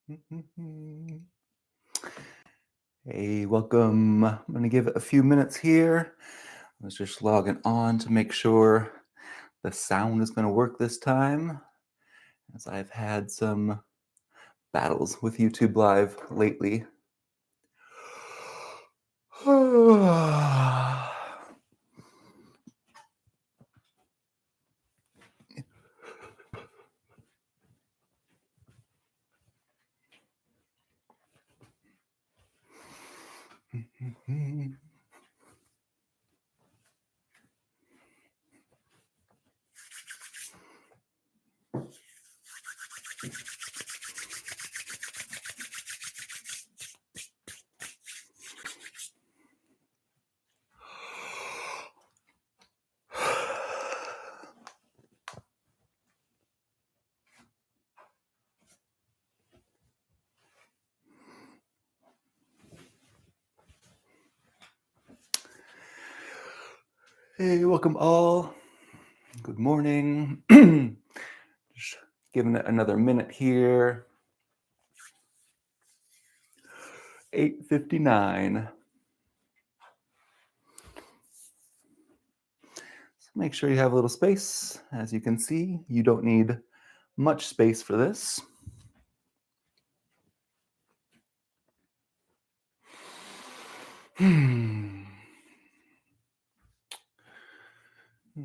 Hey, welcome. I'm going to give it a few minutes here. I was just logging on to make sure the sound is going to work this time, as I've had some battles with YouTube Live lately. Hey, welcome all. Good morning. Just giving it another minute here. 8:59. So make sure you have a little space. As you can see, you don't need much space for this.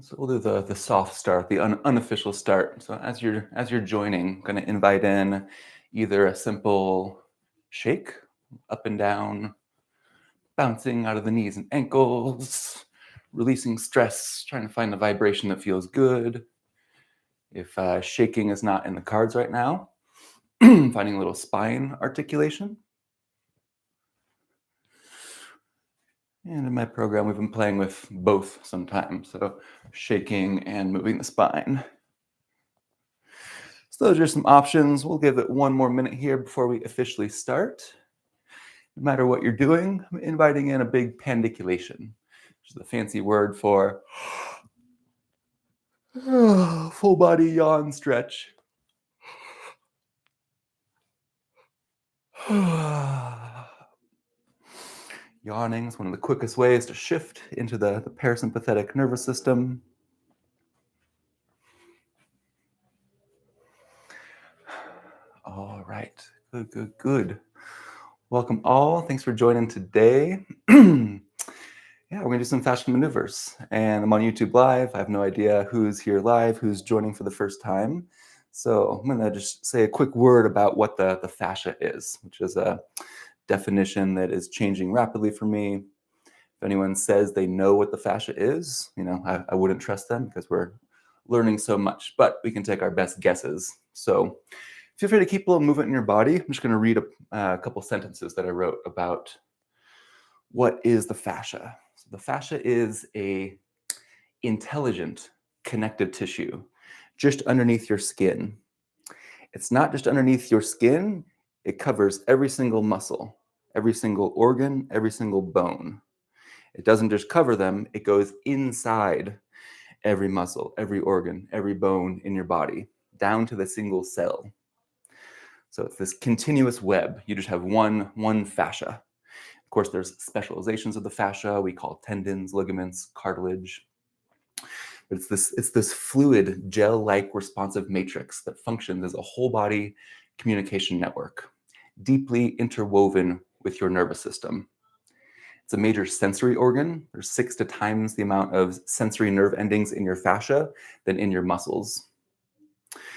So we'll do the soft start, the unofficial start. So as you're joining, I'm going to invite in either a simple shake, up and down, bouncing out of the knees and ankles, releasing stress, trying to find the vibration that feels good. If shaking is not in the cards right now, finding a little spine articulation. And in my program, we've been playing with both sometimes, so shaking and moving the spine. So those are some options. We'll give it one more minute here before we officially start. No matter what you're doing, I'm inviting in a big pandiculation, which is the fancy word for full body yawn stretch. Yawning is one of the quickest ways to shift into the parasympathetic nervous system. All right, good. Welcome all. Thanks for joining today. Yeah, we're gonna do some fascial maneuvers, and I'm on YouTube Live. I have no idea who's here live, who's joining for the first time. So I'm gonna just say a quick word about what the fascia is, which is a definition that is changing rapidly for me. If anyone says they know what the fascia is, I wouldn't trust them because we're learning so much, but we can take our best guesses. So feel free to keep a little movement in your body. I'm just gonna read a couple sentences that I wrote about what is the fascia. So the fascia is a intelligent connective tissue just underneath your skin. It's not just underneath your skin, it covers every single muscle, every single organ, every single bone. It doesn't just cover them, it goes inside every muscle, every organ, every bone in your body, down to the single cell. So it's this continuous web. You just have one fascia. Of course, there's specializations of the fascia we call tendons, ligaments, cartilage. But it's this fluid, gel-like responsive matrix that functions as a whole body communication network, deeply interwoven with your nervous system. It's a major sensory organ. There's 6 times the amount of sensory nerve endings in your fascia than in your muscles.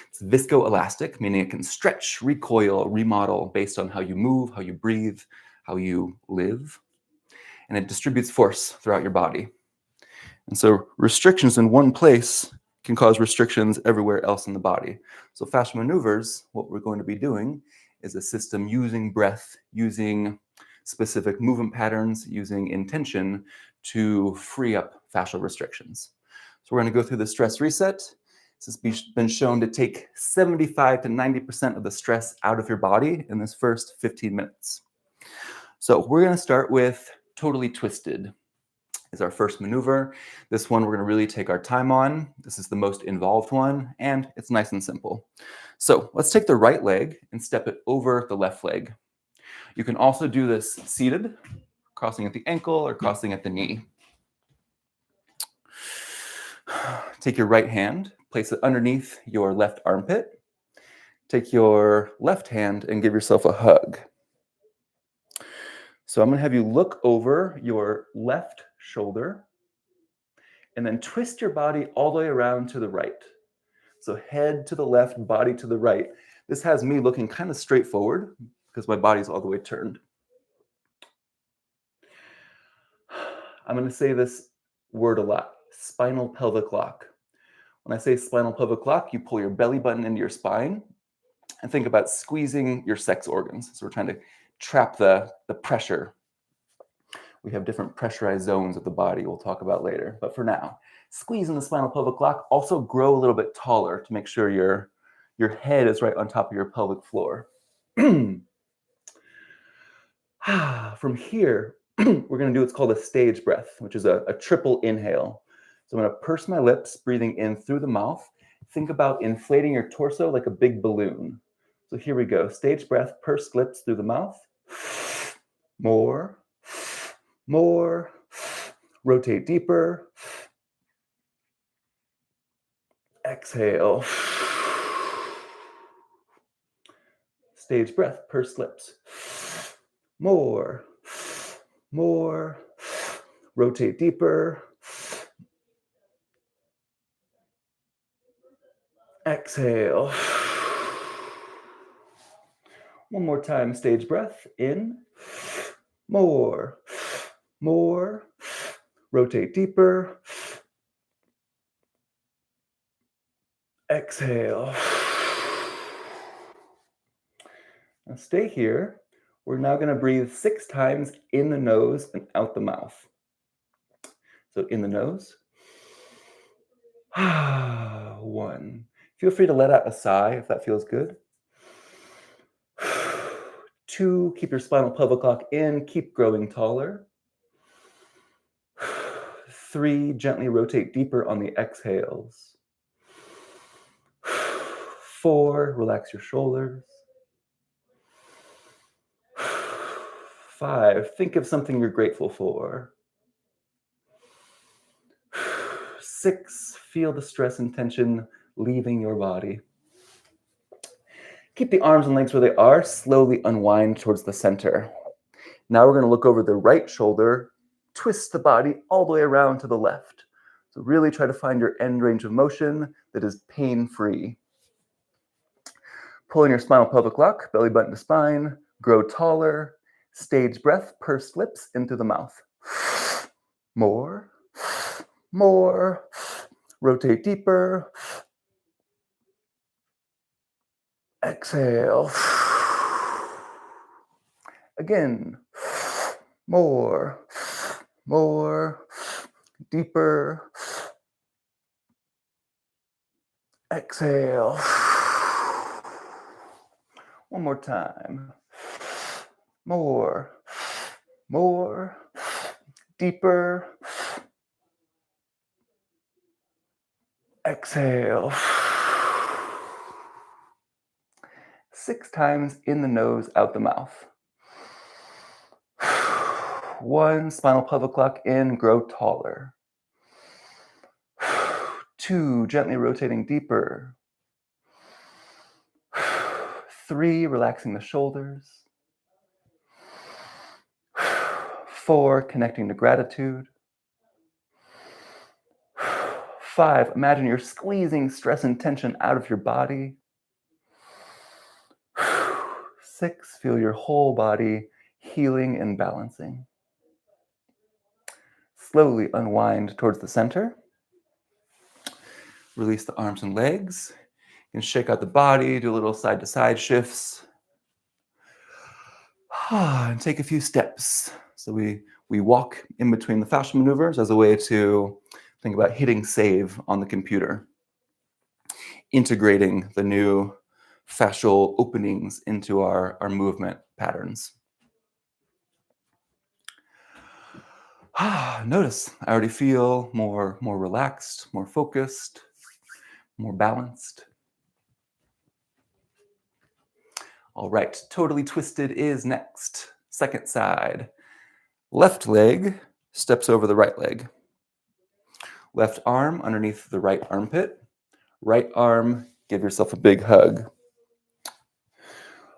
It's viscoelastic, meaning it can stretch, recoil, remodel based on how you move, how you breathe, how you live. And it distributes force throughout your body. And so restrictions in one place can cause restrictions everywhere else in the body. So fascial maneuvers, what we're going to be doing is a system using breath, using specific movement patterns, using intention to free up fascial restrictions. So we're going to go through the stress reset. This has been shown to take 75 to 90% of the stress out of your body in this first 15 minutes. So we're going to start with totally twisted. is our first maneuver. This one we're going to really take our time on. This is the most involved one, and it's nice and simple. So let's take the right leg and step it over the left leg. You can also do this seated, crossing at the ankle or crossing at the knee. Take your right hand, place it underneath your left armpit. Take your left hand and give yourself a hug. So I'm going to have you look over your left shoulder and then twist your body all the way around to the right. So head to the left, body to the right. This has me looking kind of straight forward because my body's all the way turned. I'm going to say this word a lot, spinal pelvic lock. When I say spinal pelvic lock, you pull your belly button into your spine and think about squeezing your sex organs. So we're trying to trap the pressure. We have different pressurized zones of the body we'll talk about later. But for now, squeeze in the spinal pelvic lock. Also grow a little bit taller to make sure your head is right on top of your pelvic floor. From here, we're going to do what's called a stage breath, which is a triple inhale. So I'm going to purse my lips, breathing in through the mouth. Think about inflating your torso like a big balloon. So here we go. Stage breath, pursed lips through the mouth. More. Rotate deeper. Exhale. Stage breath, pursed lips. More. Rotate deeper. Exhale. One more time, stage breath. In. More. Rotate deeper. Exhale. Now stay here. We're now going to breathe 6 times in the nose and out the mouth. So in the nose. 1. Feel free to let out a sigh if that feels good. 2, keep your spinal pelvic lock in, keep growing taller. 3, gently rotate deeper on the exhales. 4, relax your shoulders. 5, think of something you're grateful for. 6, feel the stress and tension leaving your body. Keep the arms and legs where they are, slowly unwind towards the center. Now we're going to look over the right shoulder, twist the body all the way around to the left. So really try to find your end range of motion that is pain-free. Pulling your spinal pelvic lock, belly button to spine, grow taller, stage breath, pursed lips into the mouth. More, rotate deeper. Exhale. Again, more, deeper. Exhale. One more time. More, deeper. Exhale. 6 times in the nose, out the mouth. 1, spinal pelvic lock in, grow taller. 2, gently rotating deeper. 3, relaxing the shoulders. 4, connecting to gratitude. 5, imagine you're squeezing stress and tension out of your body. 6, feel your whole body healing and balancing. Slowly unwind towards the center. Release the arms and legs. You can shake out the body, do a little side-to-side shifts. And take a few steps. So we walk in between the fascial maneuvers as a way to think about hitting save on the computer. Integrating the new fascial openings into our movement patterns. Notice I already feel more relaxed, more focused, more balanced. All right, totally twisted is next. Second side. Left leg steps over the right leg. Left arm underneath the right armpit. Right arm, give yourself a big hug.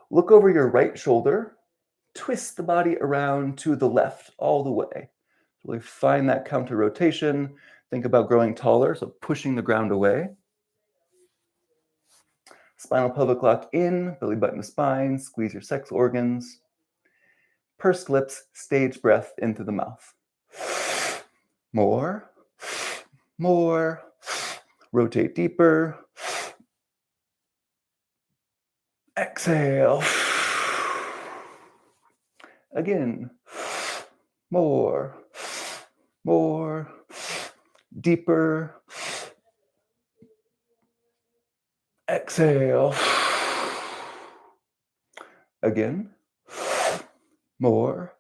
Look over your right shoulder. Twist the body around to the left all the way. Really find that counter rotation. Think about growing taller, so pushing the ground away. Spinal pelvic lock in, belly button to spine, squeeze your sex organs. Pursed lips, stage breath into the mouth. More, more. Rotate deeper. Exhale. Again. More, more. Deeper. Exhale. Again. More,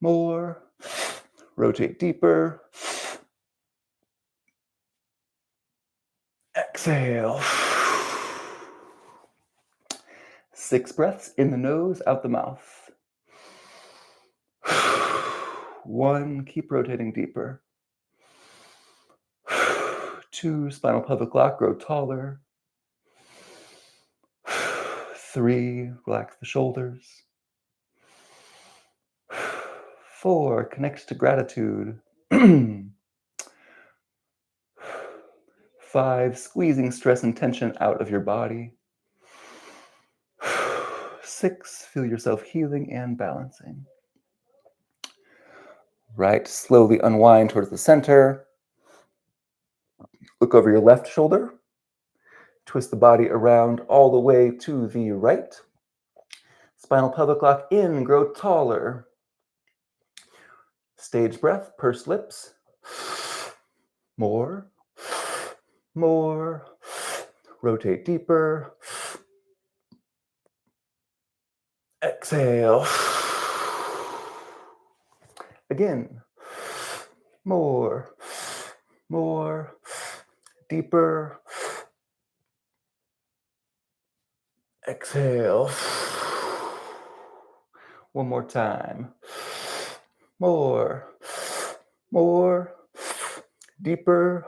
more. Rotate deeper. Exhale. 6 breaths in the nose, out the mouth. 1, keep rotating deeper. 2, spinal pelvic lock, grow taller. 3, relax the shoulders. 4, connect to gratitude. 5, squeezing stress and tension out of your body. 6, feel yourself healing and balancing. Right, slowly unwind towards the center. Look over your left shoulder. Twist the body around all the way to the right. Spinal pelvic lock in, grow taller. Stage breath, pursed lips. More, more. Rotate deeper. Exhale. Again. More, more. Deeper. Exhale. One more time. More, more. Deeper.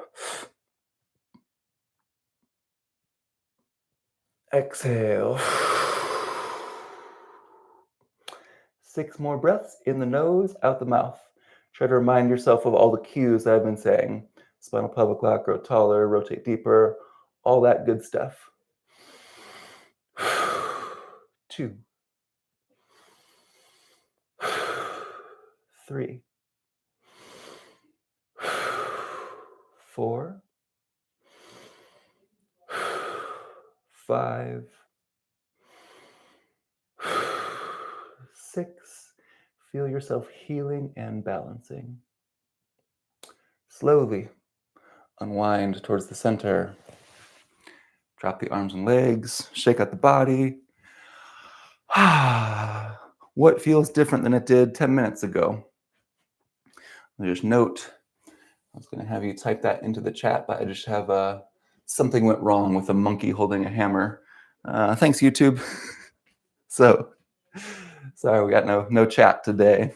Exhale. 6 more breaths in the nose, out the mouth. Try to remind yourself of all the cues that I've been saying. Spinal pelvic lock, grow taller, rotate deeper, all that good stuff. 2, 3, 4, 5, 6. Feel yourself healing and balancing. Slowly unwind towards the center. Drop the arms and legs, shake out the body. What feels different than it did 10 minutes ago? Just note, I was going to have you type that into the chat, but I just have something went wrong with a monkey holding a hammer. Thanks, YouTube. So, sorry, we got no chat today.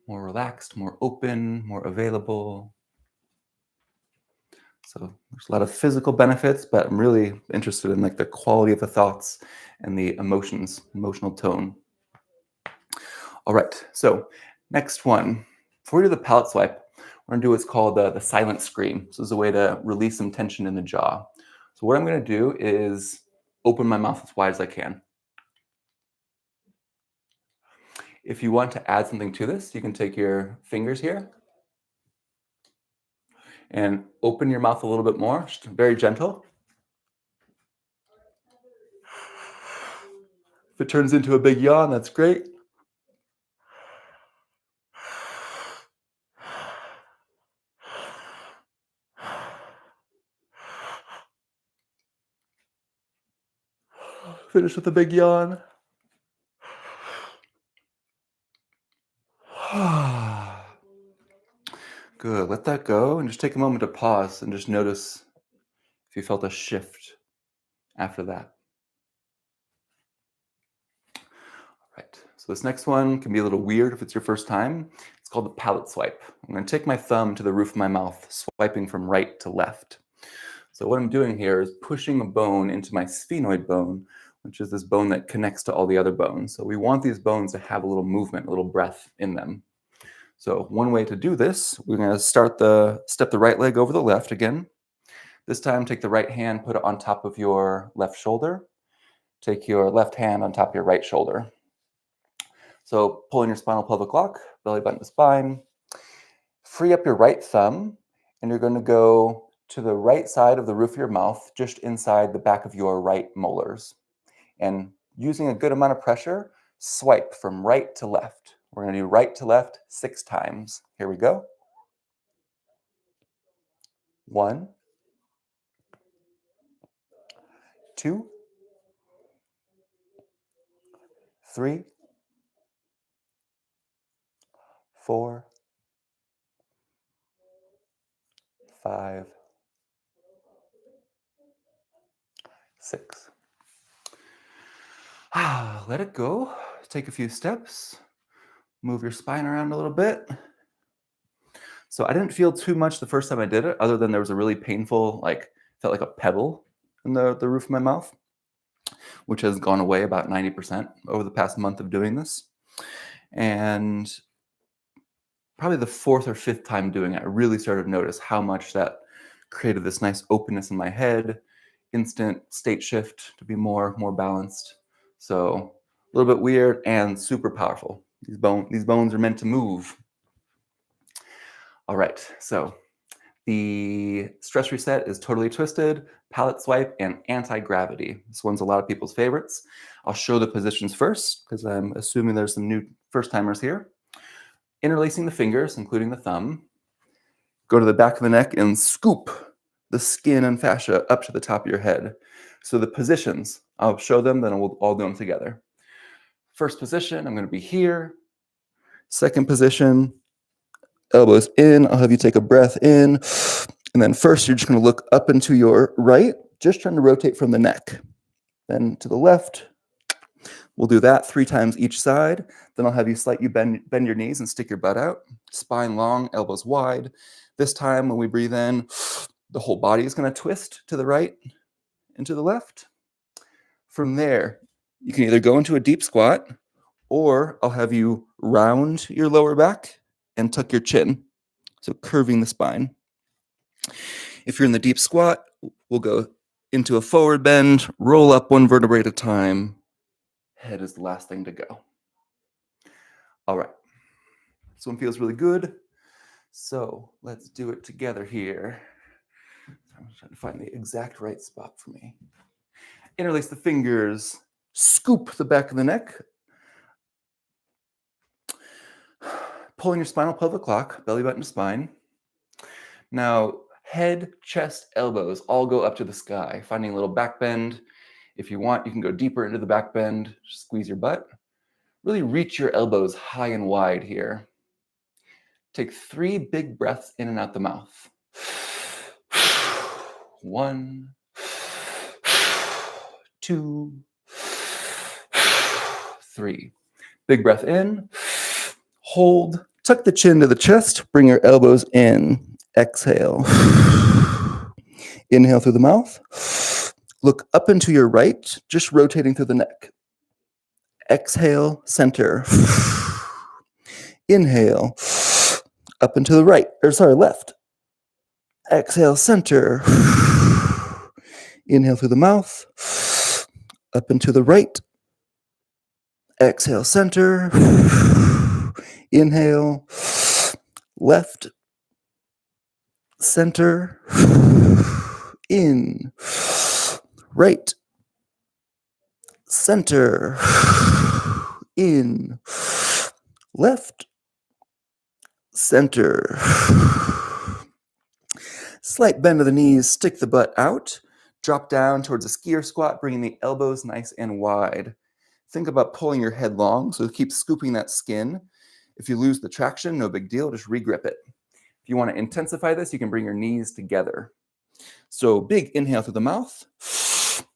More relaxed, more open, more available. So there's a lot of physical benefits, but I'm really interested in like the quality of the thoughts and the emotional tone. All right, so next one. Before we do the palate swipe, we're gonna do what's called the silent scream. So this is a way to release some tension in the jaw. So what I'm gonna do is open my mouth as wide as I can. If you want to add something to this, you can take your fingers here and open your mouth a little bit more, just very gentle. If it turns into a big yawn, that's great. Finish with a big yawn. Good. Let that go and just take a moment to pause and just notice if you felt a shift after that. Right. So this next one can be a little weird if it's your first time. It's called the palate swipe. I'm going to take my thumb to the roof of my mouth, swiping from right to left. So what I'm doing here is pushing a bone into my sphenoid bone, which is this bone that connects to all the other bones. So we want these bones to have a little movement, a little breath in them. So one way to do this, we're going to step the right leg over the left again. This time, take the right hand, put it on top of your left shoulder. Take your left hand on top of your right shoulder. So pulling your spinal pelvic lock, belly button to spine. Free up your right thumb, and you're going to go to the right side of the roof of your mouth, just inside the back of your right molars. And using a good amount of pressure, swipe from right to left. We're going to do right to left 6 times. Here we go. 1, 2, 3, 4, 5, 6. Let it go. Take a few steps. Move your spine around a little bit. So I didn't feel too much the first time I did it, other than there was a really painful, felt like a pebble in the roof of my mouth, which has gone away about 90% over the past month of doing this. And probably the 4th or 5th time doing it, I really started to notice how much that created this nice openness in my head, instant state shift to be more balanced. So a little bit weird and super powerful. These bones are meant to move. All right, so the stress reset is totally twisted, palate swipe, and anti-gravity. This one's a lot of people's favorites. I'll show the positions first because I'm assuming there's some new first-timers here. Interlacing the fingers, including the thumb. Go to the back of the neck and scoop the skin and fascia up to the top of your head. So the positions, I'll show them, then we'll all do them together. First position, I'm going to be here. Second position, elbows in. I'll have you take a breath in. And then first, you're just going to look up and to your right, just trying to rotate from the neck. Then to the left. We'll do that 3 times each side. Then I'll have you slightly bend your knees and stick your butt out. Spine long, elbows wide. This time when we breathe in, the whole body is going to twist to the right and to the left. From there, you can either go into a deep squat, or I'll have you round your lower back and tuck your chin. So curving the spine. If you're in the deep squat, we'll go into a forward bend, roll up 1 vertebrae at a time. Head is the last thing to go. All right. This one feels really good. So let's do it together here. I'm trying to find the exact right spot for me. Interlace the fingers. Scoop the back of the neck. Pulling your spinal pelvic lock, belly button to spine. Now, head, chest, elbows all go up to the sky, finding a little back bend. If you want, you can go deeper into the back bend. Just squeeze your butt. Really reach your elbows high and wide here. Take 3 big breaths in and out the mouth. 1, 2, 3. Big breath in. Hold. Tuck the chin to the chest. Bring your elbows in. Exhale. Inhale through the mouth. Look up and to your right, just rotating through the neck. Exhale, center. Inhale. Up and to the right, left. Exhale, center. Inhale through the mouth. Up and to the right. Exhale, center. Inhale. Left. Center. In. Right. Center. In. Left. Center. Slight bend of the knees, stick the butt out. Drop down towards a skier squat, bringing the elbows nice and wide. Think about pulling your head long, so keep scooping that skin. If you lose the traction, no big deal, just regrip it. If you want to intensify this, you can bring your knees together. So big inhale through the mouth.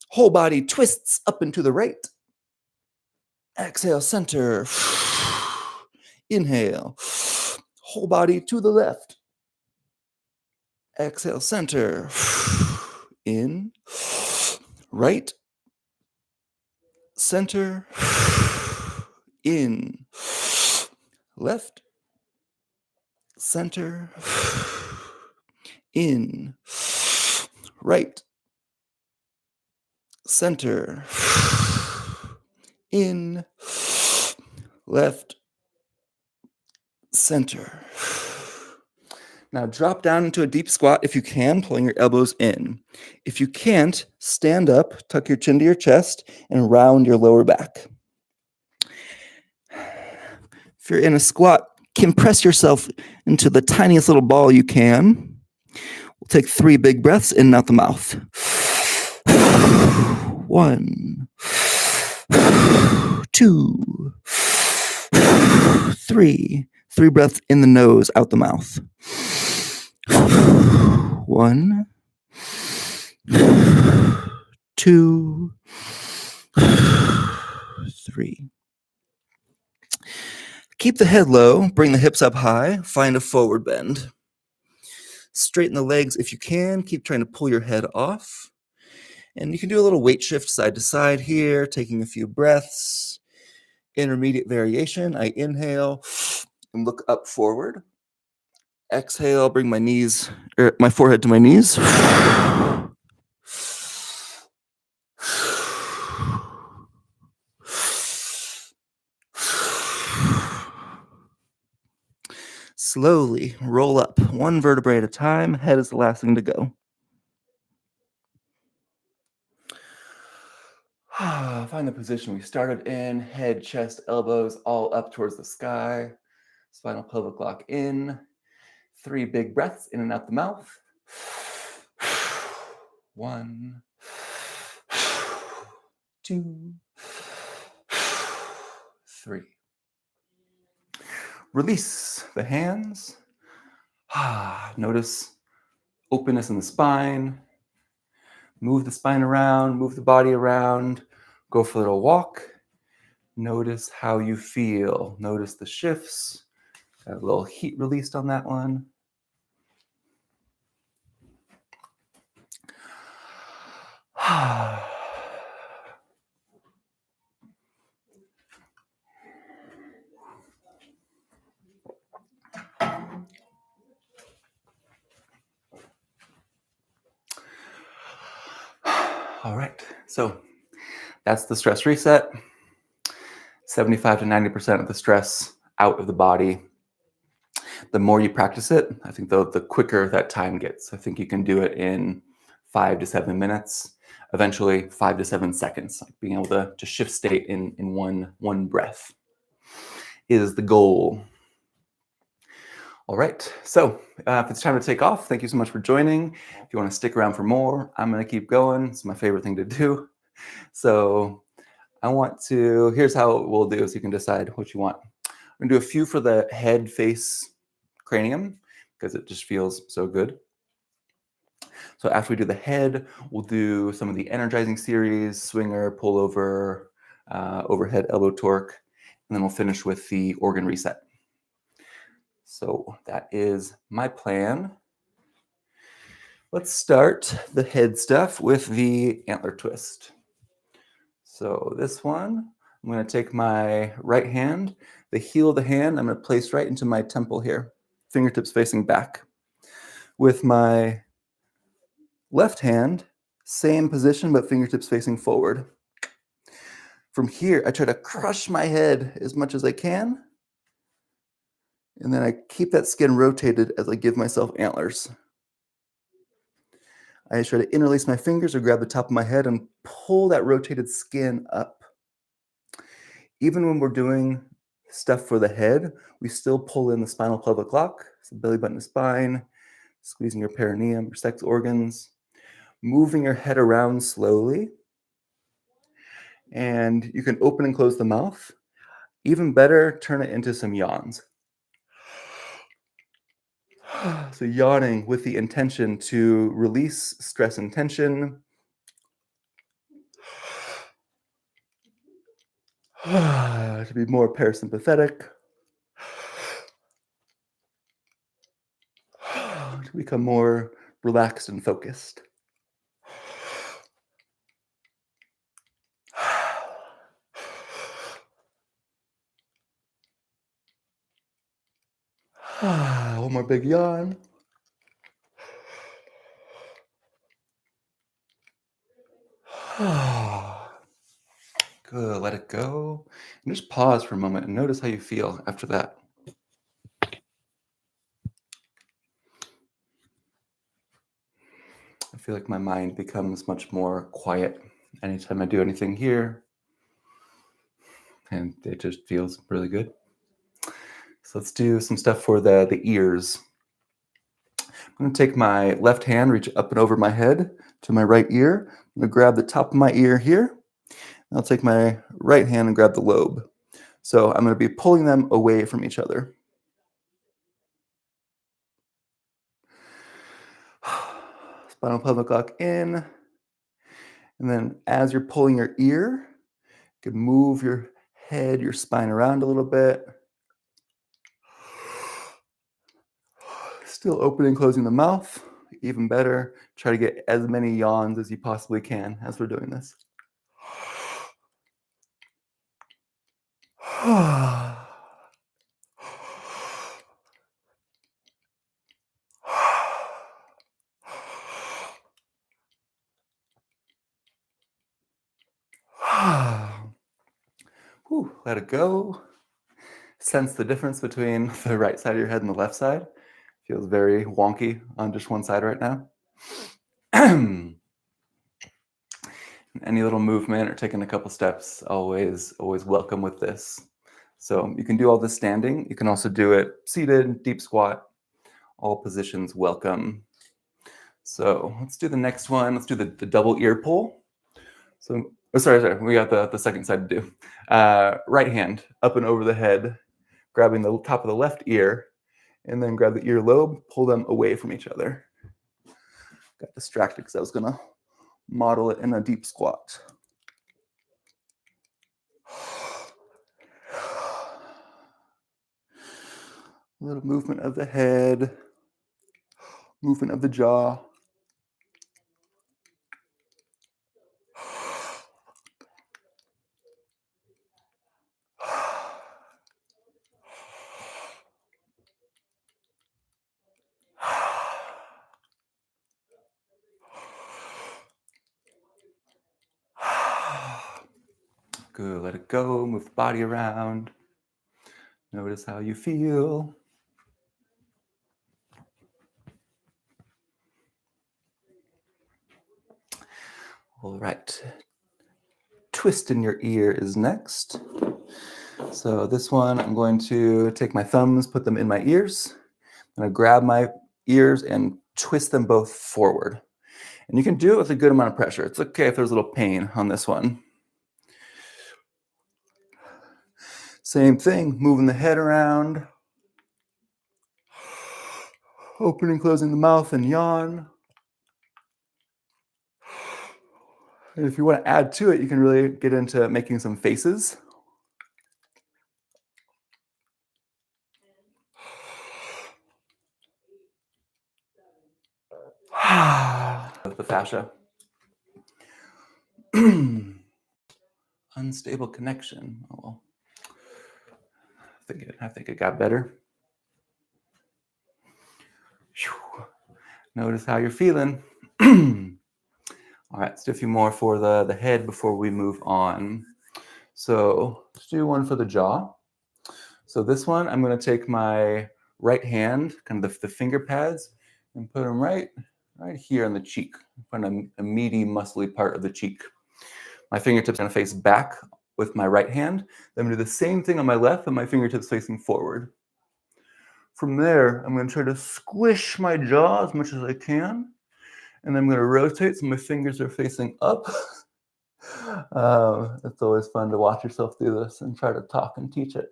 Whole body twists up and to the right. Exhale, center. Inhale. Whole body to the left. Exhale, center. In. Right. Center. In. Left. Center. In. Right. Center. In. Left. Center. Now drop down into a deep squat if you can, pulling your elbows in. If you can't, stand up, tuck your chin to your chest, and round your lower back. If you're in a squat, compress yourself into the tiniest little ball you can. We'll take 3 big breaths in and out the mouth. 1, 2, 3. 3 breaths in the nose, out the mouth. 1, 2, 3. Keep the head low, bring the hips up high, find a forward bend. Straighten the legs if you can, keep trying to pull your head off. And you can do a little weight shift side to side here, taking a few breaths. Intermediate variation, I inhale and look up forward. Exhale, bring my forehead to my knees. Slowly roll up, 1 vertebrae at a time. Head is the last thing to go. Find the position we started in. Head, chest, elbows, all up towards the sky. Spinal pelvic lock in. 3 big breaths in and out the mouth. 1, 2, 3. Release the hands. Notice openness in the spine. Move the spine around, move the body around. Go for a little walk. Notice how you feel. Notice the shifts. Got a little heat released on that one. All right, so that's the stress reset. 75 to 90% of the stress out of the body. The more you practice it, I think the quicker that time gets. I think you can do it in 5 to 7 minutes, eventually 5 to 7 seconds. Like being able to shift state in one breath is the goal. All right, so if it's time to take off, thank you so much for joining. If you want to stick around for more, I'm going to keep going. It's my favorite thing to do. So here's how we'll do, so you can decide what you want. I'm going to do a few for the head, face, cranium, because it just feels so good. So after we do the head, we'll do some of the energizing series, swinger, pullover, overhead elbow torque, and then we'll finish with the organ reset. So that is my plan. Let's start the head stuff with the antler twist. So this one, I'm going to take my right hand, the heel of the hand, I'm going to place right into my temple here, fingertips facing back. With my left hand, same position, but fingertips facing forward. From here, I try to crush my head as much as I can. And then I keep that skin rotated as I give myself antlers. I try to interlace my fingers or grab the top of my head and pull that rotated skin up. Even when we're doing stuff for the head, we still pull in the spinal pelvic lock, so belly button to spine, squeezing your perineum, your sex organs. moving your head around slowly. And you can open and close the mouth. Even better, turn it into some yawns. So yawning with the intention to release stress and tension, to be more parasympathetic, to become more relaxed and focused. One more big yawn. Good, let it go. And just pause for a moment and notice how you feel after that. I feel like my mind becomes much more quiet anytime I do anything here. And it just feels really good. So let's do some stuff for the ears. I'm going to take my left hand, reach up and over my head to my right ear. I'm going to grab the top of my ear here. I'll take my right hand and grab the lobe. So I'm going to be pulling them away from each other. Spinal pelvic lock in. And then as you're pulling your ear, you can move your head, your spine around a little bit. Still opening and closing the mouth. Even better, try to get as many yawns as you possibly can as we're doing this. Whew, let it go. Sense the difference between the right side of your head and the left side. Feels very wonky on just one side right now. Any little movement or taking a couple steps, always welcome with this. So you can do all this standing. You can also do it seated, deep squat. All positions welcome. So let's do the next one. Let's do the double ear pull. So, sorry, we got the second side to do. Right hand up and over the head, grabbing the top of the left ear, and then grab the earlobe, pull them away from each other. Got distracted because I was gonna model it in a deep squat. A little movement of the head, movement of the jaw. Good, let it go, move the body around. Notice how you feel. All right. Twist in your ear is next. So this one, I'm going to take my thumbs, put them in my ears. I'm going to grab my ears and twist them both forward. And you can do it with a good amount of pressure. It's okay if there's a little pain on this one. Same thing, moving the head around. Opening, closing the mouth and yawn. And if you want to add to it, you can really get into making some faces. The fascia. Unstable connection. Oh, well. I think it got better. Notice how you're feeling. All right, let's do a few more for the head before we move on. So let's do one for the jaw. So this one, I'm going to take my right hand, kind of the finger pads, and put them right here on the cheek, on a meaty, muscly part of the cheek. My fingertips are going to face back with my right hand. Then I'm going to do the same thing on my left, and my fingertips facing forward. From there, I'm going to try to squish my jaw as much as I can, And I'm going to rotate so my fingers are facing up. It's always fun to watch yourself do this and try to talk and teach it.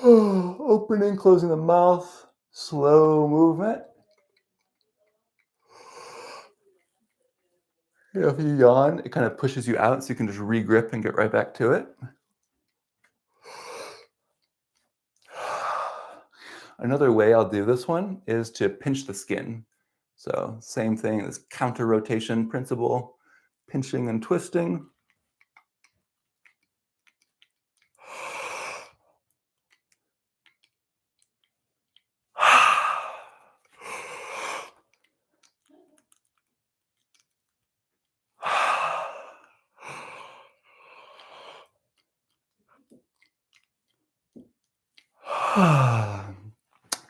Opening, closing the mouth, slow movement. If you yawn, it kind of pushes you out so you can just re-grip and get right back to it. Another way I'll do this one is to pinch the skin. So same thing, this counter rotation principle, pinching and twisting.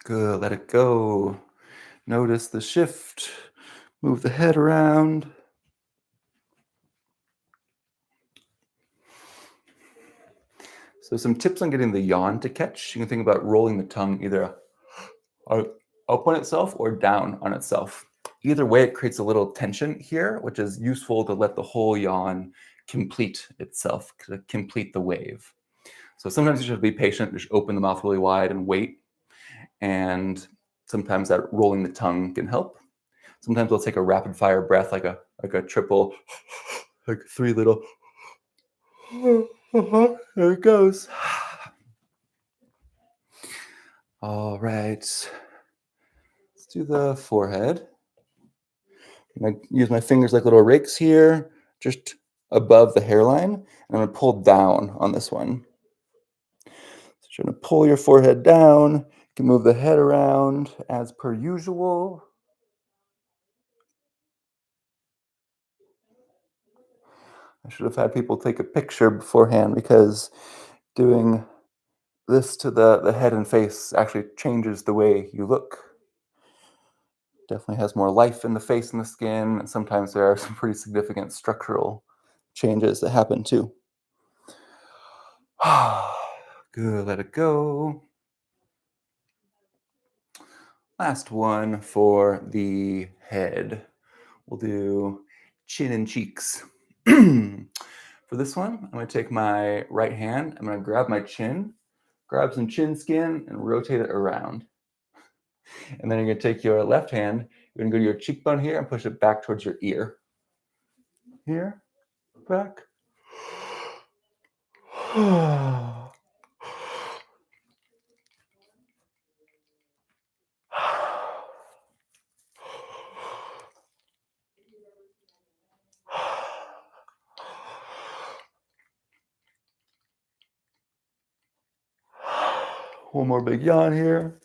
Good, let it go. Notice the shift. Move the head around. So some tips on getting the yawn to catch. You can think about rolling the tongue either up on itself or down on itself. Either way, it creates a little tension here, which is useful to let the whole yawn complete itself, to complete the wave. So sometimes you should be patient, just open the mouth really wide and wait. And sometimes that rolling the tongue can help. Sometimes we'll take a rapid fire breath, like a triple, like 3 little. There it goes. All right. Let's do the forehead. I use my fingers like little rakes here, just above the hairline. And I'm going to pull down on this one. So you're going to pull your forehead down. You can move the head around as per usual. I should have had people take a picture beforehand because doing this to the head and face actually changes the way you look. Definitely has more life in the face and the skin. And sometimes there are some pretty significant structural changes that happen too. Good, let it go. Last one for the head. We'll do chin and cheeks. For this one, I'm going to take my right hand. I'm going to grab my chin, grab some chin skin, and rotate it around. And then you're going to take your left hand, you're going to go to your cheekbone here and push it back towards your ear. Here, back. One more big yawn here.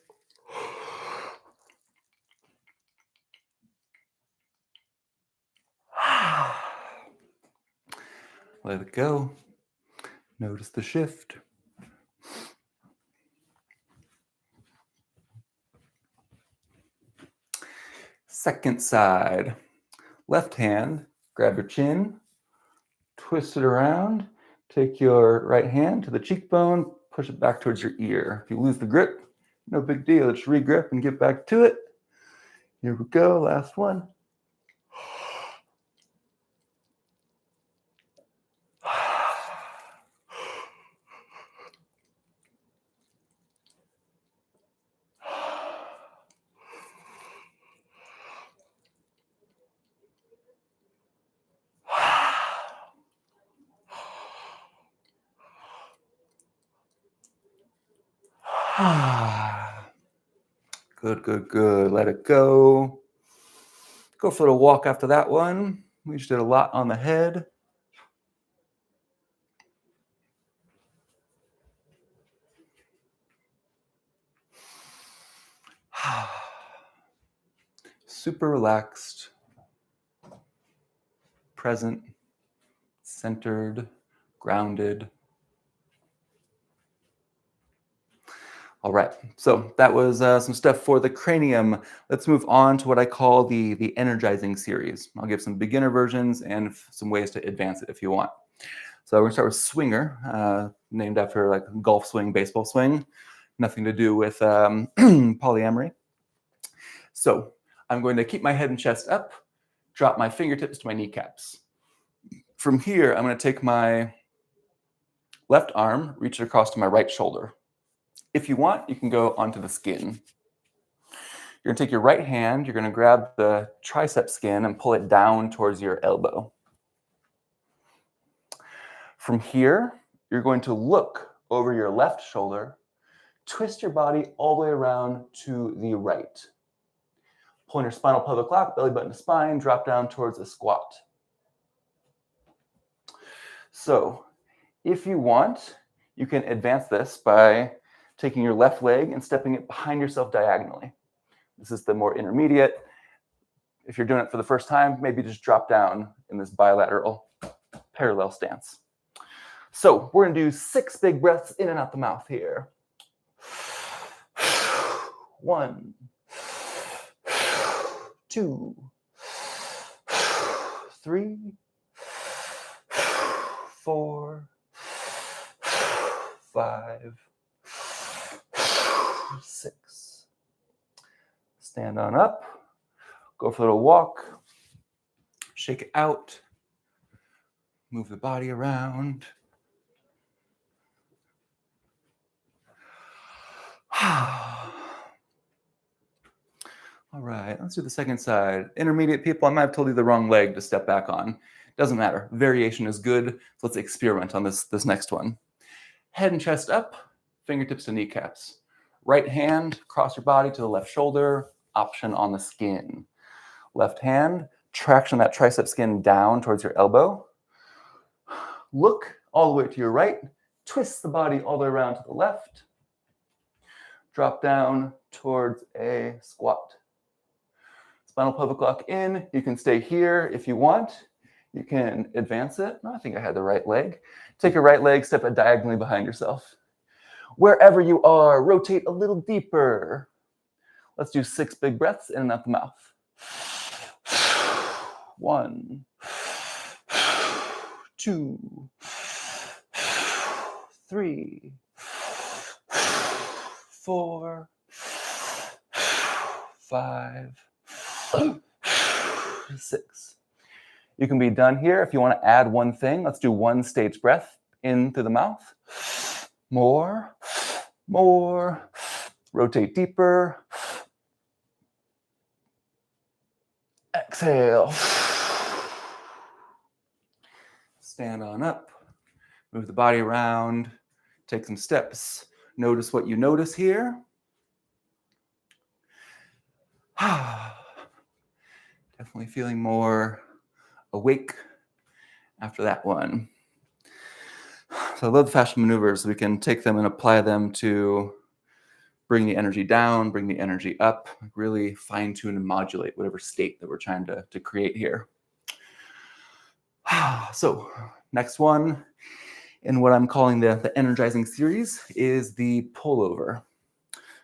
Let it go. Notice the shift. Second side. Left hand, grab your chin, twist it around, take your right hand to the cheekbone, push it back towards your ear. If you lose the grip, no big deal. Just re-grip and get back to it. Here we go, last one. Good, good, good. Let it go. Go for a little walk after that one. We just did a lot on the head. Super relaxed, present, centered, grounded. All right, so that was some stuff for the cranium. Let's move on to what I call the energizing series. I'll give some beginner versions and some ways to advance it if you want. So we're gonna start with swinger, named after like golf swing, baseball swing. Nothing to do with polyamory. So I'm going to keep my head and chest up, drop my fingertips to my kneecaps. From here, I'm going to take my left arm, reach it across to my right shoulder. If you want, you can go onto the skin. You're going to take your right hand, you're going to grab the tricep skin and pull it down towards your elbow. From here, you're going to look over your left shoulder, twist your body all the way around to the right. Pull in your spinal pelvic lock, belly button to spine, drop down towards a squat. So if you want, you can advance this by taking your left leg and stepping it behind yourself diagonally. This is the more intermediate. If you're doing it for the first time, maybe just drop down in this bilateral parallel stance. So we're going to do 6 big breaths in and out the mouth here. 1, 2, 3, 4, 5, 6. Stand on up. Go for a little walk. Shake it out. Move the body around. All right, let's do the second side. Intermediate people, I might have told you the wrong leg to step back on. Doesn't matter. Variation is good. So let's experiment on this next one. Head and chest up, fingertips to kneecaps. Right hand, cross your body to the left shoulder, option on the skin. Left hand, traction that tricep skin down towards your elbow. Look all the way to your right, twist the body all the way around to the left. Drop down towards a squat. Spinal pelvic lock in. You can stay here if you want. You can advance it. I think I had the right leg. Take your right leg, step it diagonally behind yourself. Wherever you are, rotate a little deeper. Let's do 6 big breaths in and out the mouth. 1, 2, 3, 4, 5, 6. You can be done here. If you want to add one thing, let's do 1 stage breath in through the mouth. More. Rotate deeper. Exhale. Stand on up. Move the body around. Take some steps. Notice what you notice here. Definitely feeling more awake after that one. So I love the fascial maneuvers. We can take them and apply them to bring the energy down, bring the energy up, really fine tune and modulate whatever state that we're trying to create here. So next one in what I'm calling the energizing series is the pullover.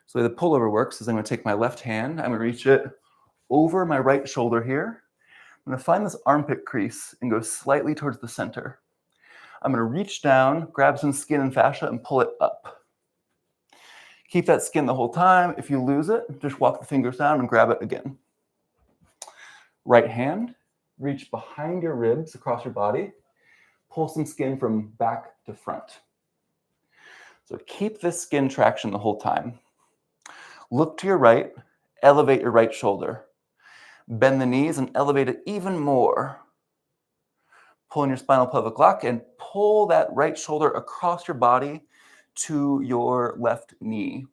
So the way the pullover works is I'm going to take my left hand, I'm going to reach it over my right shoulder here. I'm going to find this armpit crease and go slightly towards the center. I'm going to reach down, grab some skin and fascia, and pull it up. Keep that skin the whole time. If you lose it, just walk the fingers down and grab it again. Right hand, reach behind your ribs across your body. Pull some skin from back to front. So keep this skin traction the whole time. Look to your right, elevate your right shoulder. Bend the knees and elevate it even more. Pull in your spinal pelvic lock and pull that right shoulder across your body to your left knee.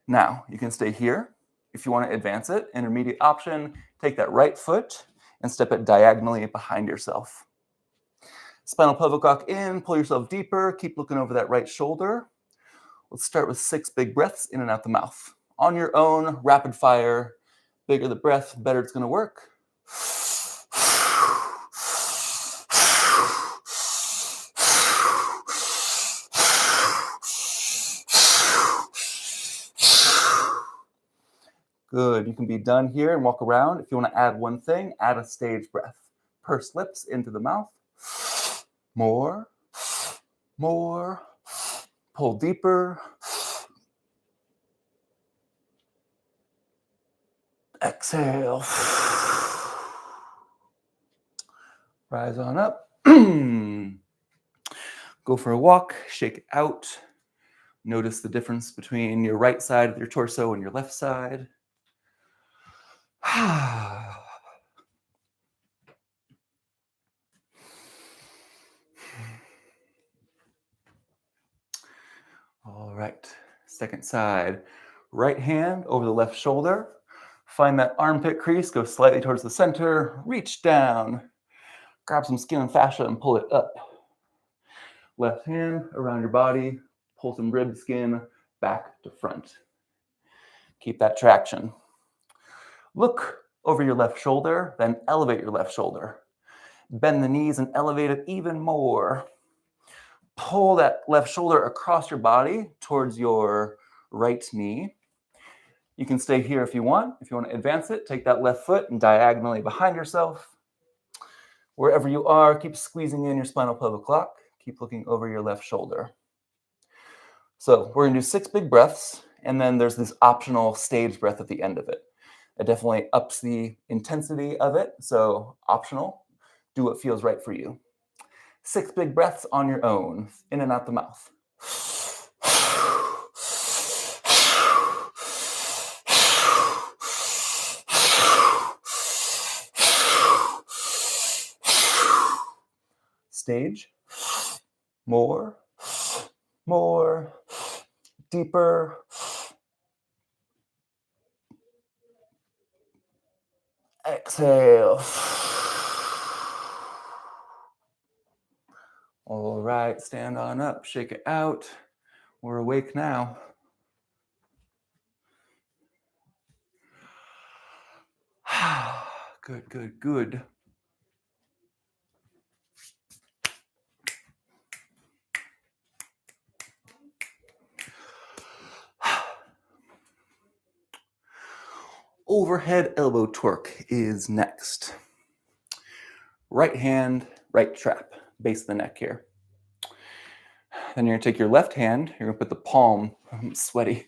Now, you can stay here. If you want to advance it, intermediate option, take that right foot and step it diagonally behind yourself. Spinal pelvic lock in, pull yourself deeper, keep looking over that right shoulder. Let's start with 6 big breaths in and out the mouth. On your own, rapid fire. Bigger the breath, better it's going to work. Good. You can be done here and walk around. If you want to add one thing, add a stage breath. Purse lips into the mouth. More. Pull deeper. Exhale. Rise on up. Go for a walk, shake it out. Notice the difference between your right side of your torso and your left side. All right, second side. Right hand over the left shoulder. Find that armpit crease, go slightly towards the center, reach down, grab some skin and fascia and pull it up. Left hand around your body, pull some rib skin back to front. Keep that traction. Look over your left shoulder, then elevate your left shoulder. Bend the knees and elevate it even more. Pull that left shoulder across your body towards your right knee. You can stay here if you want. If you want to advance it, take that left foot and diagonally behind yourself. Wherever you are, keep squeezing in your spinal pelvic lock. Keep looking over your left shoulder. So we're going to do 6 big breaths, and then there's this optional stage breath at the end of it. It definitely ups the intensity of it, so optional. Do what feels right for you. 6 big breaths on your own, in and out the mouth. Stage. More, deeper. Exhale. All right, stand on up, shake it out. We're awake now. Good, good, good. Overhead elbow twerk is next. Right hand, right trap, base of the neck here. Then you're gonna take your left hand, you're gonna put the palm, I'm sweaty,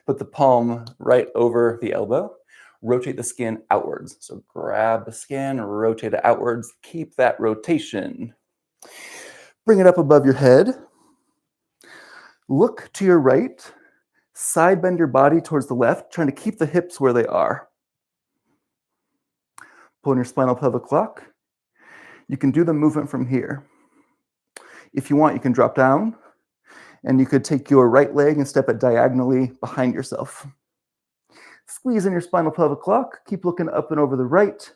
put the palm right over the elbow, rotate the skin outwards. So grab the skin, rotate it outwards, keep that rotation. Bring it up above your head. Look to your right, side bend your body towards the left, trying to keep the hips where they are. Pull in your spinal pelvic lock. You can do the movement from here. If you want, you can drop down, and you could take your right leg and step it diagonally behind yourself. Squeeze in your spinal pelvic lock. Keep looking up and over the right,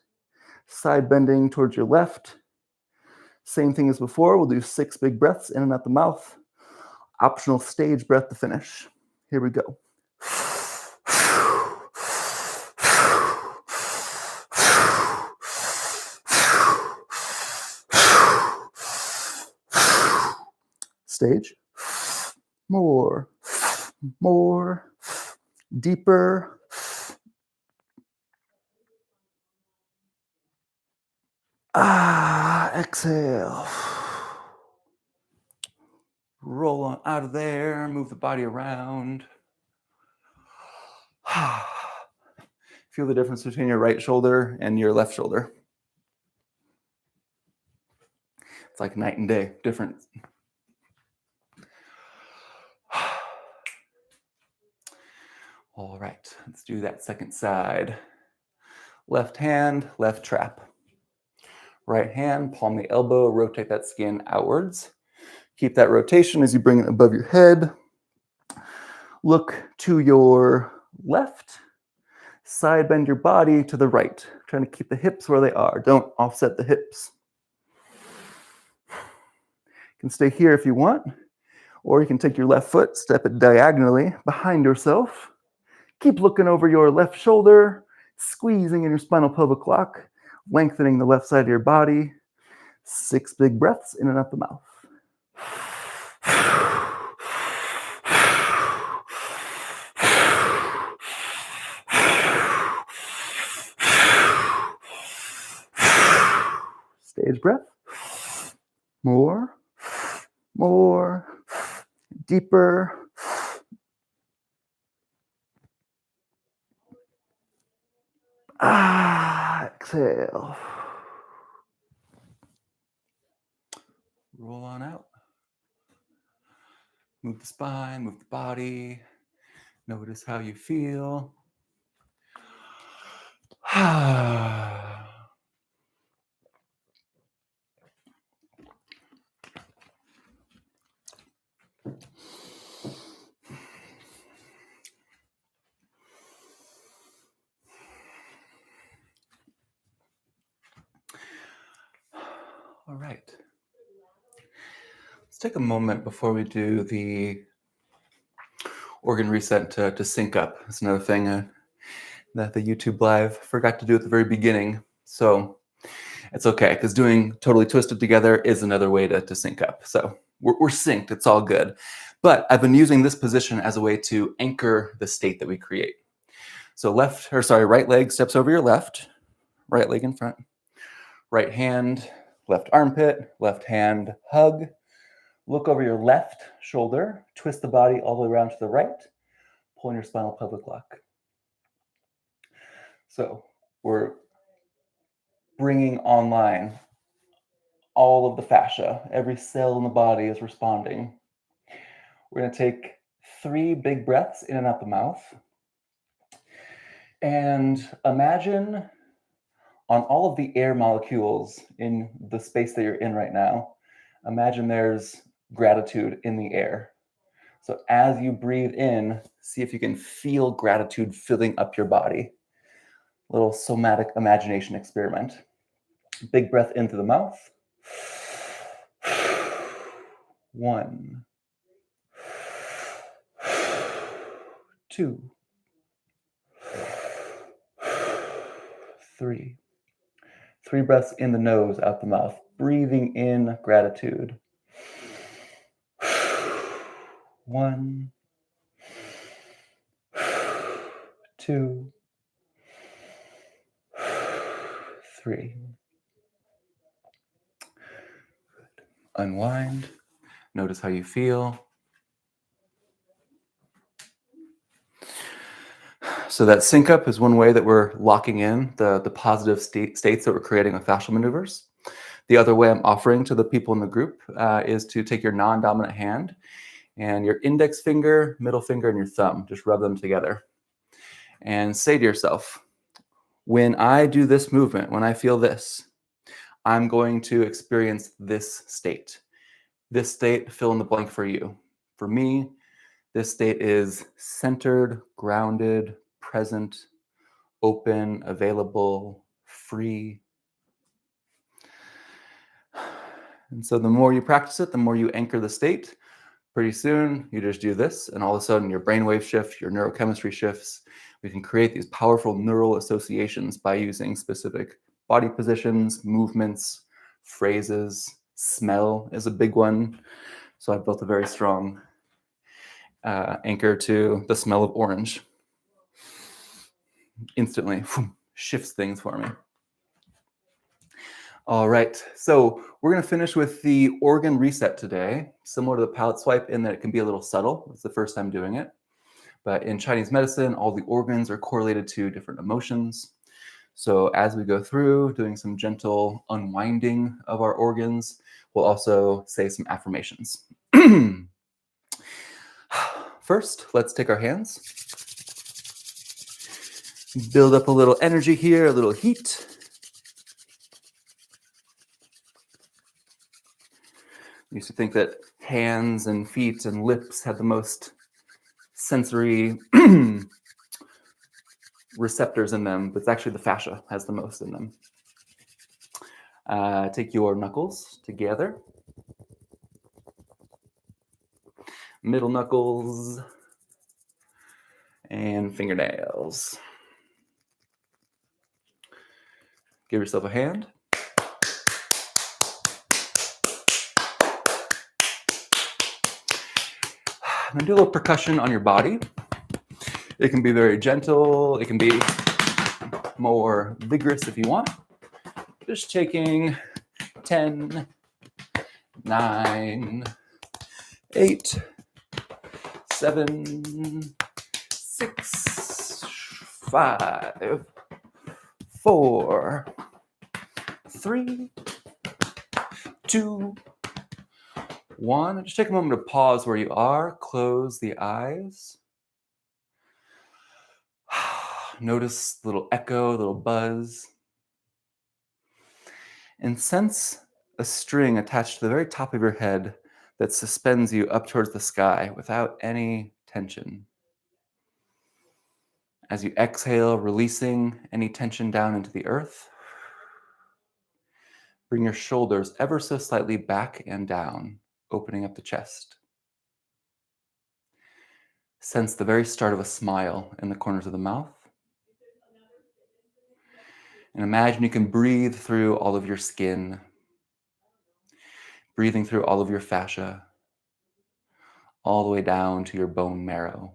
side bending towards your left. Same thing as before. We'll do 6 big breaths in and out the mouth. Optional stage breath to finish. Here we go. Stage. More, deeper. Exhale. Roll on out of there, move the body around. Feel the difference between your right shoulder and your left shoulder. It's like night and day, different. All right, let's do that second side. Left hand, left trap. Right hand, palm the elbow, rotate that skin outwards. Keep that rotation as you bring it above your head. Look to your left. Side bend your body to the right. Trying to keep the hips where they are. Don't offset the hips. You can stay here if you want, or you can take your left foot, step it diagonally behind yourself. Keep looking over your left shoulder, squeezing in your spinal pelvic lock, lengthening the left side of your body. 6 big breaths in and out the mouth. Stage breath. More, deeper. Exhale. Roll on out. Move the spine, move the body. Notice how you feel. All right. Let's take a moment before we do the organ reset to sync up. That's another thing that the YouTube Live forgot to do at the very beginning. So it's okay, because doing totally twisted together is another way to sync up. So we're synced, it's all good. But I've been using this position as a way to anchor the state that we create. So right leg steps over your left, right leg in front, right hand, left armpit, left hand hug. Look over your left shoulder, twist the body all the way around to the right, pull in your spinal pelvic lock. So we're bringing online all of the fascia. Every cell in the body is responding. We're going to take 3 big breaths in and out the mouth. And imagine on all of the air molecules in the space that you're in right now, imagine there's gratitude in the air. So as you breathe in, see if you can feel gratitude filling up your body. Little somatic imagination experiment. Big breath in through the mouth. 1, 2, 3. 3 breaths in the nose, out the mouth. Breathing in gratitude. 1, 2, 3. Unwind. Notice how you feel. So that sync up is one way that we're locking in the positive states that we're creating with fascial maneuvers. The other way I'm offering to the people in the group is to take your non-dominant hand and your index finger, middle finger, and your thumb. Just rub them together. And say to yourself, when I do this movement, when I feel this, I'm going to experience this state. This state, fill in the blank for you. For me, this state is centered, grounded, present, open, available, free. And so the more you practice it, the more you anchor the state. Pretty soon, you just do this, and all of a sudden your brainwave shift, your neurochemistry shifts. We can create these powerful neural associations by using specific body positions, movements, phrases. Smell is a big one. So I've built a very strong anchor to the smell of orange. Instantly shifts things for me. All right, so we're going to finish with the organ reset today, similar to the palate swipe in that it can be a little subtle. It's the first time doing it. But in Chinese medicine, all the organs are correlated to different emotions. So as we go through doing some gentle unwinding of our organs, we'll also say some affirmations. First, let's take our hands. Build up a little energy here, a little heat. I used to think that hands and feet and lips had the most sensory receptors in them, but it's actually the fascia has the most in them. Take your knuckles together. Middle knuckles and fingernails. Give yourself a hand. And then do a little percussion on your body. It can be very gentle. It can be more vigorous if you want. Just taking 10, 9, 8, 7, 6, 5, 4, 3, 2, 1. Just take a moment to pause where you are. Close the eyes. Notice the little echo, little buzz. And sense a string attached to the very top of your head that suspends you up towards the sky without any tension. As you exhale, releasing any tension down into the earth, bring your shoulders ever so slightly back and down, opening up the chest. Sense the very start of a smile in the corners of the mouth. And imagine you can breathe through all of your skin, breathing through all of your fascia, all the way down to your bone marrow.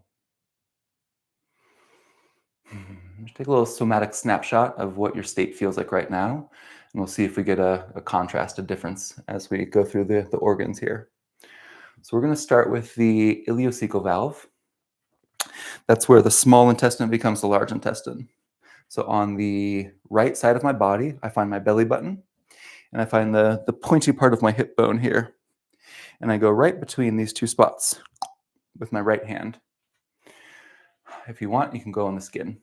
Just take a little somatic snapshot of what your state feels like right now, and we'll see if we get a contrast, a difference as we go through the organs here. So we're going to start with the ileocecal valve. That's where the small intestine becomes the large intestine. So on the right side of my body, I find my belly button, and I find the pointy part of my hip bone here. And I go right between these two spots with my right hand. If you want, you can go on the skin.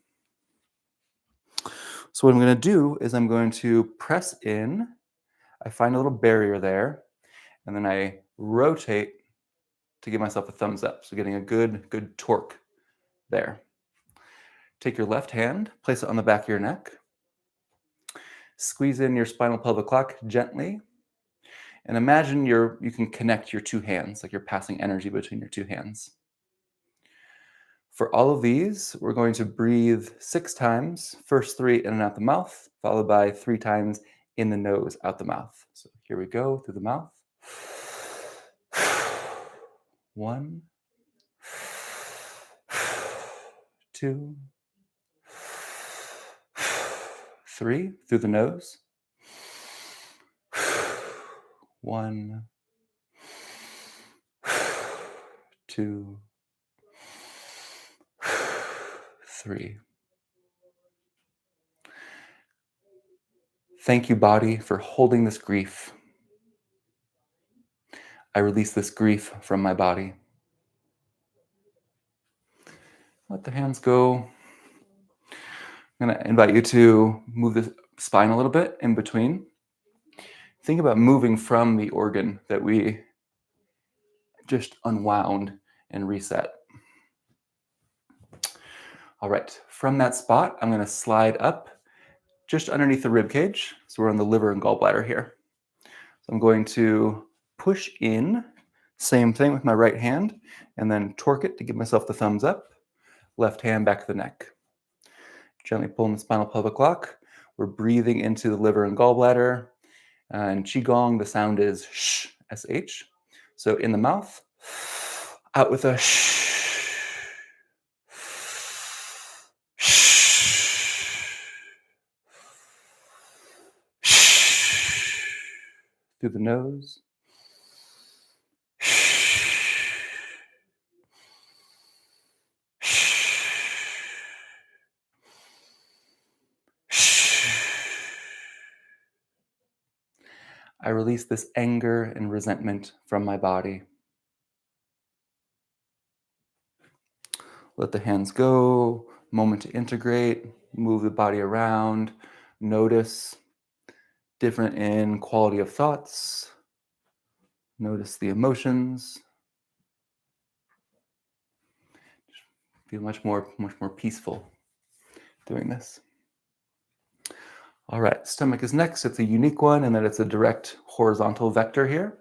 So what I'm going to do is I'm going to press in. I find a little barrier there, and then I rotate to give myself a thumbs up. So getting a good torque there. Take your left hand, place it on the back of your neck. Squeeze in your spinal pelvic lock gently. And imagine you can connect your two hands, like you're passing energy between your two hands. For all of these, we're going to breathe 6 times, first 3 in and out the mouth, followed by 3 times in the nose, out the mouth. So here we go, through the mouth. 1, 2, 3, through the nose. 1, 2, 3. Thank you, body, for holding this grief. I release this grief from my body. Let the hands go. I'm going to invite you to move the spine a little bit in between. Think about moving from the organ that we just unwound and reset. All right, from that spot, I'm going to slide up just underneath the rib cage. So we're on the liver and gallbladder here. So I'm going to push in, same thing with my right hand, and then torque it to give myself the thumbs up. Left hand back to the neck. Gently pulling the spinal pelvic lock. We're breathing into the liver and gallbladder. In Qigong, the sound is sh, sh. So in the mouth, out with a sh. Through the nose. I release this anger and resentment from my body. Let the hands go, moment to integrate, move the body around, notice different in quality of thoughts, notice the emotions. Feel much more peaceful doing this. All right, stomach is next. It's a unique one in that it's a direct horizontal vector here.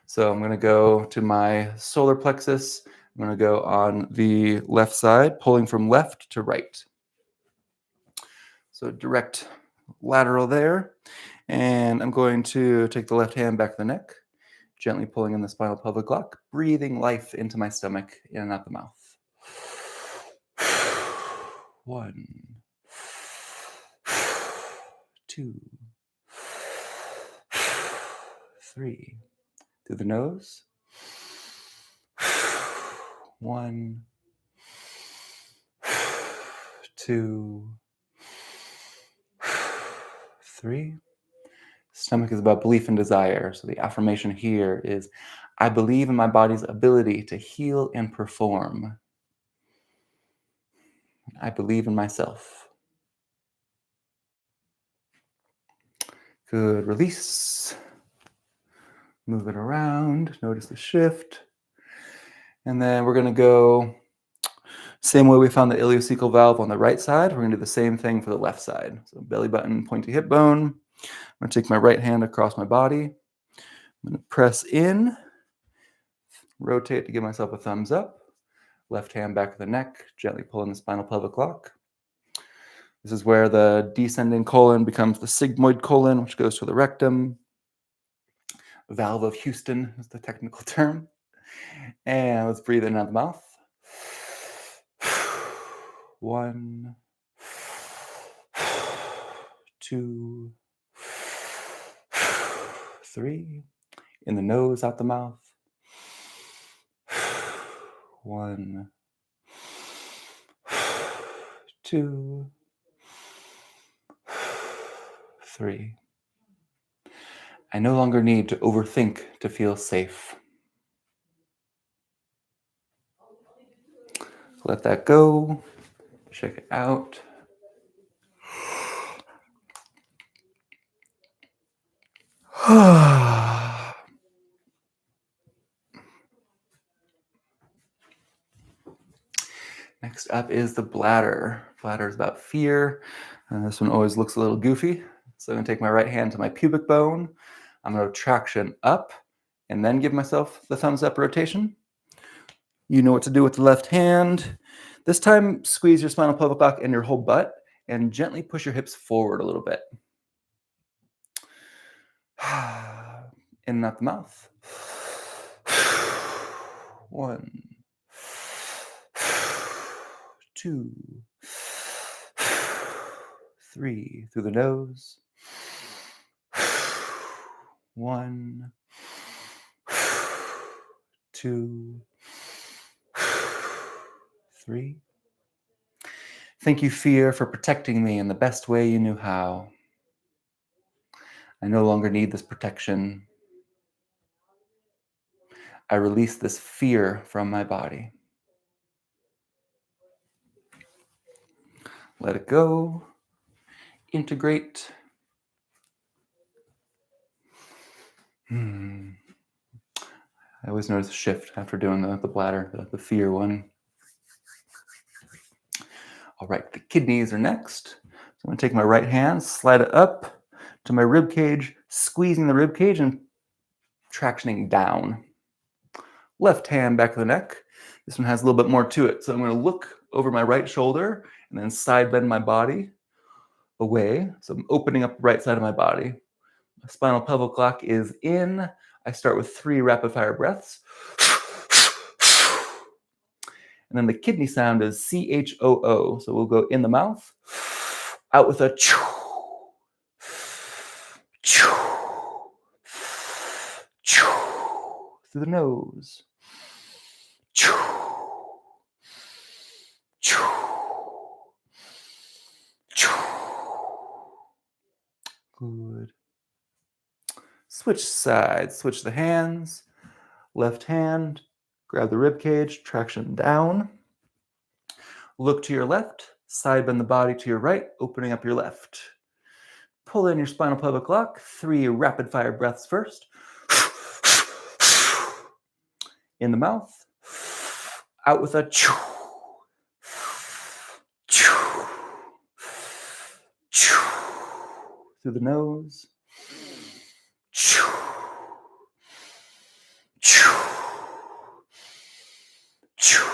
So I'm going to go to my solar plexus. I'm going to go on the left side, pulling from left to right. So direct lateral there. And I'm going to take the left hand back to the neck, gently pulling in the spinal pelvic lock, breathing life into my stomach, in and out the mouth. 1, 2, 3. Through the nose. 1, 2, 3. Stomach is about belief and desire. So the affirmation here is, I believe in my body's ability to heal and perform. I believe in myself. Good. Release. Move it around. Notice the shift. And then we're going to go same way we found the ileocecal valve on the right side. We're going to do the same thing for the left side. So belly button, pointy hip bone. I'm going to take my right hand across my body. I'm going to press in, rotate to give myself a thumbs up. Left hand back of the neck, gently pulling the spinal pelvic lock. This is where the descending colon becomes the sigmoid colon, which goes to the rectum. Valve of Houston is the technical term. And let's breathe in out the mouth. 1, 2, 3. In the nose, out the mouth. 1, 2, 3. I no longer need to overthink to feel safe. Let that go. Check it out. Next up is the bladder. Bladder is about fear. This one always looks a little goofy. So I'm going to take my right hand to my pubic bone. I'm going to traction up and then give myself the thumbs up rotation. You know what to do with the left hand. This time, squeeze your spinal pelvic lock and your whole butt and gently push your hips forward a little bit. In and out the mouth. 1, 2, 3. Through the nose. 1, 2, 3. Thank you, fear, for protecting me in the best way you knew how. I no longer need this protection. I release this fear from my body. Let it go. Integrate. I always notice a shift after doing the bladder, the fear one. All right, the kidneys are next. So I'm going to take my right hand, slide it up to my rib cage, squeezing the rib cage and tractioning down. Left hand back of the neck. This one has a little bit more to it. So I'm going to look over my right shoulder and then side bend my body away. So I'm opening up the right side of my body. My spinal pelvic lock is in. I start with 3 rapid fire breaths. And then the kidney sound is CHOO. So we'll go in the mouth, out with a choo, choo, choo, through the nose. Choo, choo, choo. Good. Switch sides, switch the hands. Left hand, grab the rib cage, traction down. Look to your left, side bend the body to your right, opening up your left. Pull in your spinal pelvic lock, 3 rapid fire breaths first. In the mouth, out with a choo, choo, choo, through the nose. Choo, choo, choo.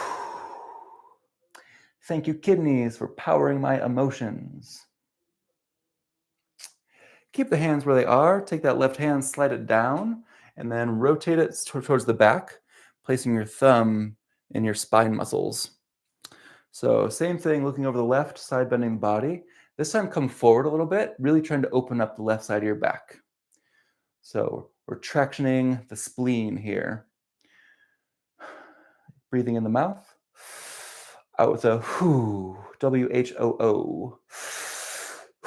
Thank you, kidneys, for powering my emotions. Keep the hands where they are. Take that left hand, slide it down, and then rotate it towards the back, placing your thumb in your spine muscles. So same thing, looking over the left, side bending the body. This time come forward a little bit, really trying to open up the left side of your back. So we're tractioning the spleen here. Breathing in the mouth. Out with a whoo, WHOO.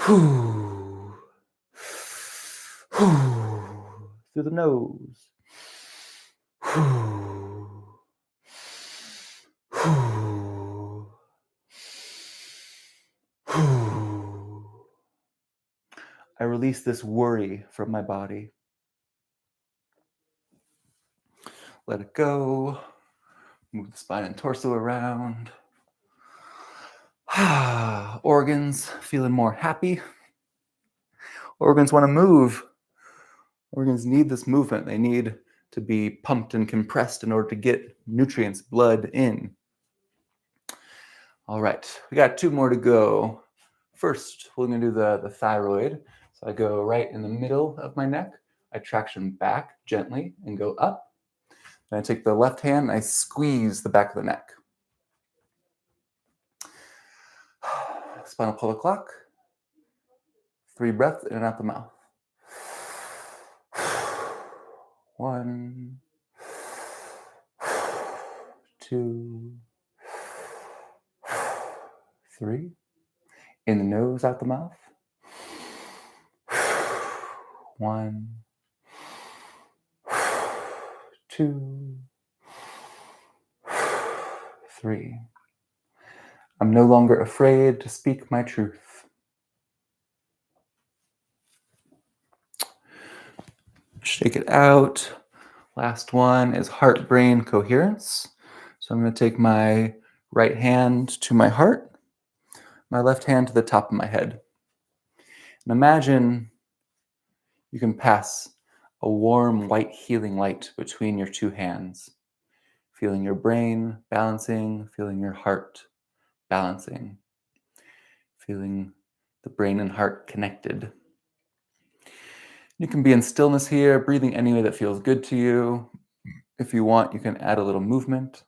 Whoo. through the nose. I release this worry from my body. Let it go. Move the spine and torso around. Organs feeling more happy. Organs want to move. Organs need this movement. They need to be pumped and compressed in order to get nutrients, blood in. All right, we got 2 more to go. First, we're going to do the thyroid. So I go right in the middle of my neck. I traction back gently and go up. Then I take the left hand and I squeeze the back of the neck. Spinal pelvic lock. 3 breaths in and out the mouth. 1, 2, 3. In the nose, out the mouth. 1, 2, 3. I'm no longer afraid to speak my truth. Shake it out. Last one is heart-brain coherence. So I'm going to take my right hand to my heart, my left hand to the top of my head. And imagine you can pass a warm white healing light between your 2 hands, feeling your brain balancing, feeling your heart balancing, feeling the brain and heart connected. You can be in stillness here, breathing any way that feels good to you. If you want, you can add a little movement.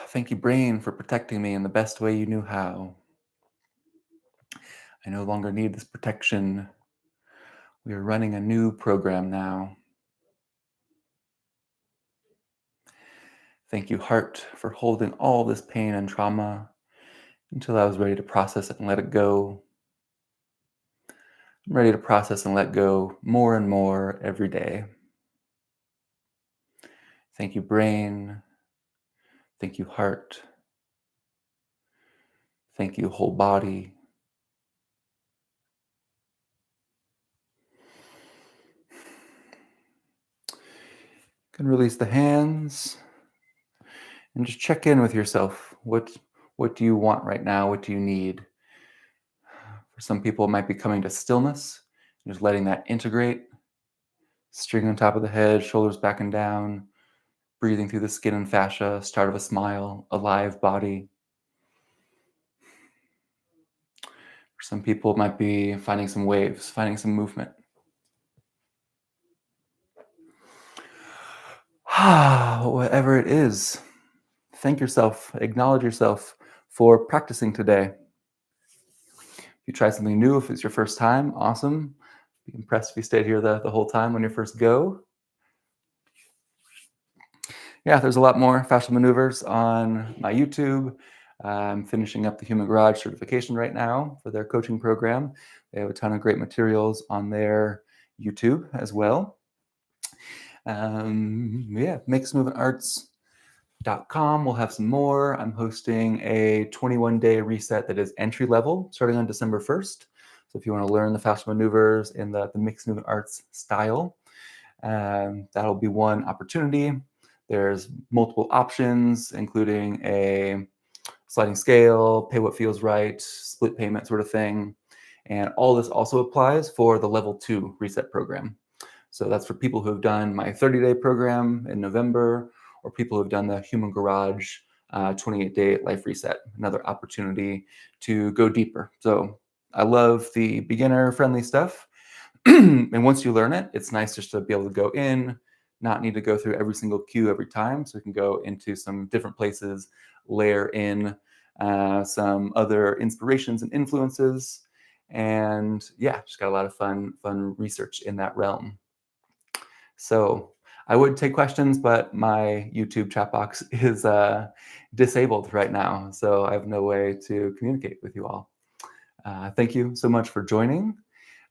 Thank you, brain, for protecting me in the best way you knew how. I no longer need this protection. We are running a new program now. Thank you, heart, for holding all this pain and trauma until I was ready to process it and let it go. I'm ready to process and let go more and more every day. Thank you, brain. Thank you, heart. Thank you, whole body. You can release the hands and just check in with yourself. What do you want right now? What do you need? For some people, it might be coming to stillness, just letting that integrate. String on top of the head, shoulders back and down, breathing through the skin and fascia, start of a smile, a live body. For some people, it might be finding some waves, finding some movement. Whatever it is, thank yourself, acknowledge yourself for practicing today. If you try something new, if it's your first time, awesome. Be impressed if you stayed here the whole time on your first go. Yeah, there's a lot more fascial maneuvers on my YouTube. I'm finishing up the Human Garage certification right now for their coaching program. They have a ton of great materials on their YouTube as well. mixedmovementarts.com. We'll have some more. I'm hosting a 21-day reset that is entry level starting on December 1st. So if you want to learn the fascial maneuvers in the mixed movement arts style, that'll be one opportunity. There's multiple options, including a sliding scale, pay what feels right, split payment sort of thing. And all this also applies for the level 2 reset program. So that's for people who have done my 30-day program in November, or people who have done the Human Garage 28-day life reset, another opportunity to go deeper. So I love the beginner-friendly stuff. And once you learn it, it's nice just to be able to go in, not need to go through every single cue every time. So you can go into some different places, layer in some other inspirations and influences. And yeah, just got a lot of fun research in that realm. So I would take questions, but my YouTube chat box is disabled right now. So I have no way to communicate with you all. Thank you so much for joining.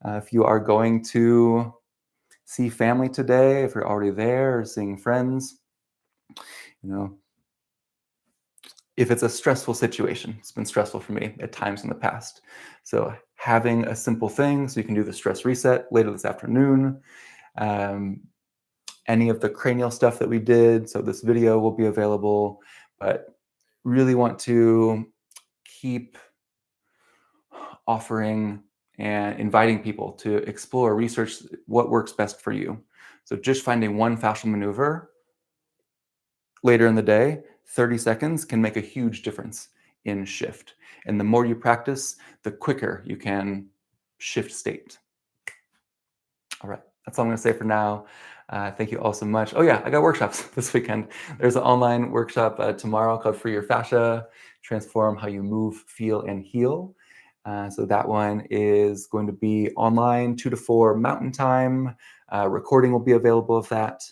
If you are going to see family today, if you're already there or seeing friends, you know, if it's a stressful situation, it's been stressful for me at times in the past. So having a simple thing so you can do the stress reset later this afternoon. Um, any of the cranial stuff that we did. So this video will be available, but really want to keep offering and inviting people to explore, research what works best for you. So just finding one fascial maneuver later in the day, 30 seconds can make a huge difference in shift. And the more you practice, the quicker you can shift state. All right, that's all I'm going to say for now. Thank you all so much. Oh yeah, I got workshops this weekend. There's an online workshop tomorrow called Free Your Fascia, Transform How You Move, Feel, and Heal. So that one is going to be online, 2 to 4 Mountain Time. Recording will be available of that.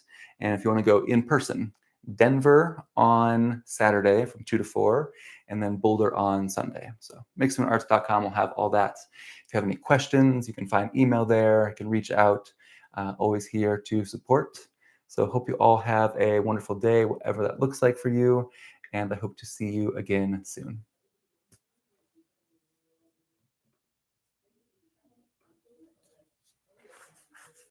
And if you want to go in person, Denver on Saturday from 2 to 4, and then Boulder on Sunday. So mixedarts.com will have all that. If you have any questions, you can find email there. You can reach out. Always here to support. So hope you all have a wonderful day, whatever that looks like for you. And I hope to see you again soon.